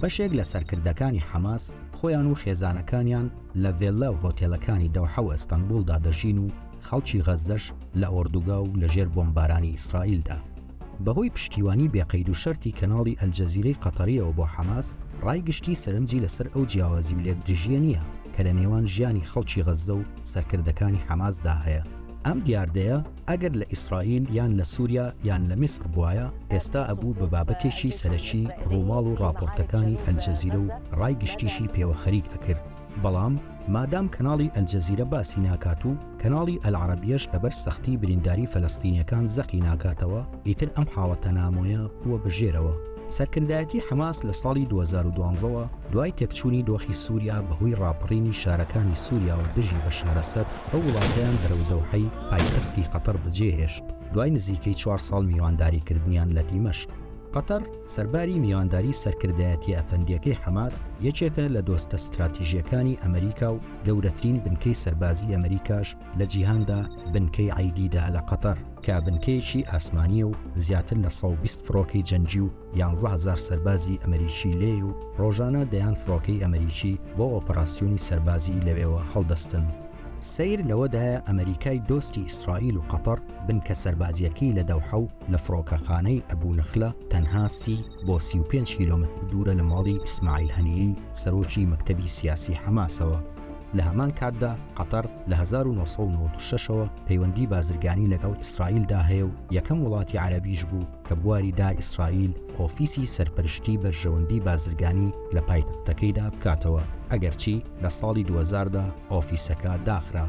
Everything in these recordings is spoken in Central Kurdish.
بەشێک لە سەرکردەکانی حەماس خۆیان و خێزانەکانیان لە ڤێلا و هۆتێلەکانی دەوحە و ئەستەنبوڵدا دەژین و خەڵکی غەزەش لە ئۆردوگا و لەژێر بۆمبارانی ئیسرائیلدا. بەهۆی پشتیوانی بێقەید و شەرتی کەناڵی ئەلجەزیرەی قەتەریەوە بۆ حەماس، ڕایگشتی سەرنجی لەسەر ئەو جیاوازی و لێکدژیە نییە کە لە نێوان ژیانی خەڵکی غەزە و سەرکردەکانی حەماسدا هەیە. ئەم دیاردەیە ئەگەر لە ئیسرائیل یان لە سووریا یان لە میسر بووایە، ئێستا ئەبوو بە بابەتێکی سەرەکی ڕووماڵ و راپۆرتەکانی ئەلجەزیرە و ڕایگشتیشی پێوە خەریک ئەکرد. بەڵام مادام کەناڵی ئەلجەزیرە باسی ناکات و کەناڵی ئەلعەرەبیەش لەبەر سەختی برینداری فەلەستینیەکان زەقی ناکاتەوە، ئیتر ئەم حاڵەتە نامۆیە بووە بەژێرەوە. سەرکردایەتی حەماس لە ساڵی 2012ەوە دوای تێکچوونی دۆخی سووریا بەهۆی ڕاپەڕینی شارەکانی سووریا و دژی بەشار ئەسەد، ئەو وڵاتەیان بەرەو دەوحەی پایتەختی قەتەر بەجێهێشت دوای نزیکەی 4 ساڵ میوانداریکردنیان لە دیمەشق. قەتەر سەرباری میوانداری سەرکردایەتی ئەفەندیەکەی حەماس یەکێکە لە دۆستە استراتیژیەکانی ئەمریکا و گەورەترین بنکەی سەربازی ئەمریکاش لە جیهاندا بنکەی عەیدیدا لە قەتەر، کە بنکەیەکی ئاسمانیە و زیاتر لە 120 فڕۆکەی جەنگی و 11,000 سەربازی ئەمریکی لێ و ڕۆژانە دەیان فڕۆکەی ئەمریکی بۆ ئۆپەراسیۆنی سەربازی لەوێوە هەڵدەستن. سیر لەوەدایە ئەمریکای دۆستی ئیسرائیل و قەتەر بنکە سەربازیەکەی لە دەوحە و لە فڕۆکەخانەی ئەبوونەخلە تەنها 30 بۆ 35 کیلۆمتر دوورە لە ماڵی ئیسماعیل هەنیەی سەرۆکی مەکتەبی سیاسی حەماسەوە. لە هەمان کاتدا قەتەر لە 1996ەوە پەیوەندی بازرگانی لەگەڵ ئیسرائیلدا هەیە و یەکەم وڵاتی عەرەبیش بوو کە بواریدا ئیسرائیل ئۆفیسی سەرپەرشتی بەرژەوەندی بازرگانی لە پایتەختەکەیدا بکاتەوە، ئەگەرچی لە ساڵی 2000دا ئۆفیسەکە داخرا.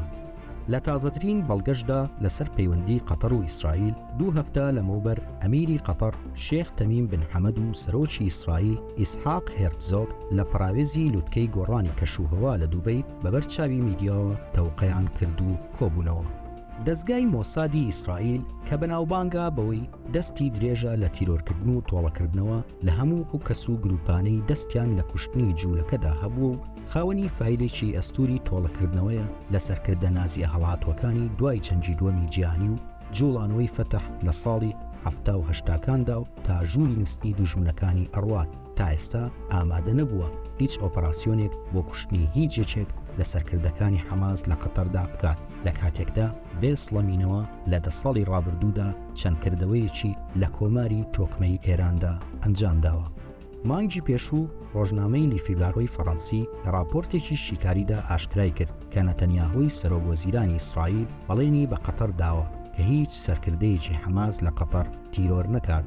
لە تازەترین بەڵگەشدا لەسەر پەیوەندی قەتەر و ئیسرائیل 2 هەفتە لەمەوبەر ئەمیری قەتەر شێخ تەمیم بن حەمەد و سەرۆکی ئیسرائیل ئیسحاق هێرتزۆگ لە پراوێزی لوتکەی گۆڕانی کەشوهەوا لە دووبەی بەبەر چاوی میدیاوە تەوقەیان کرد و کۆبوونەوە. دەستگای مۆسادی ئیسرائیل کە بەناوبانگا بەوەی دەستی درێژە لە تیرۆرکردن و تۆڵەکردنەوە لە هەموو ئەو کەس و گروپانەی دەستیان لە کوشتنی جوولەکەدا هەبوو و خاوەنی فایلێکی ئەستوری تۆڵەکردنەوەیە لە سەرکردە نازیە هەڵاتوەکانی دوای جەنگی دووەمی جیهانی و جوڵانەوەی فەتح لە ساڵی 1970کاندا و تا ژووری نووسنی دوژمنەکانی ئەڕوات تا ئێستا ئامادە نەبووە هیچ ئۆپەراسیۆنێک بۆ کوشتنی هیچ یەکێک لە سەرکردەکانی حەماس لە قەتەردا بکات، لە کاتێکدا بێ سڵەمینەوە لە 10 ساڵی ڕابردوودا چەند کردەوەیەکی لە کۆماری تۆکمەی ئێراندا ئەنجامداوە. مانگی پێشوو ڕۆژنامەی لیفیگارۆی فەڕەنسی لە راپۆرتێکی شیکاریدا ئاشکرای کرد کە نەتەنیاهوی سەرۆکوەزیرانی ئیسرائیل بەڵێنی بە قەتەر داوە کە هیچ سەرکردەیەکی حەماس لە قەتەر تیرۆر نەکات.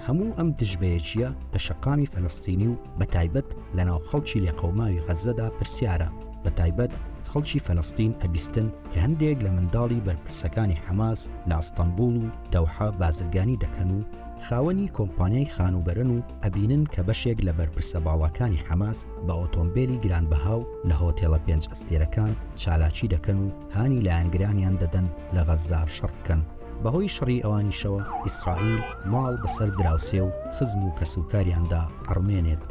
هەموو ئەم دژبەیەکیە لە شەقامی فەلەستینی و بەتایبەت لە ناو خەڵکی لێقەوماوی غەزەدا پرسیارە، بەتایبەت خەڵکی فەلەستین ئەبیستن کە هەندێک لە منداڵی بەرپرسەکانی حەماس لە ئەستەنبوڵ و دەوحە بازرگانی دەکەن و خاوەنی کۆمپانیای خانوبەرن و ئەبینن کە بەشێک لە بەرپرسە باڵەکانی حەماس بە ئۆتۆمبیلی گرانبەها و لە هۆتێڵە 5 ئەستێرەکان چالاکی دەکەن و هانی لایەنگرانیان دەدەن لە غەزا شەڕ بکەن. بەهۆی شەڕی ئەوانیشەوە ئیسرائیل ماڵ بەسەر دراوسێ و خزم و کەسوکاریاندا ئەڕمێنێت.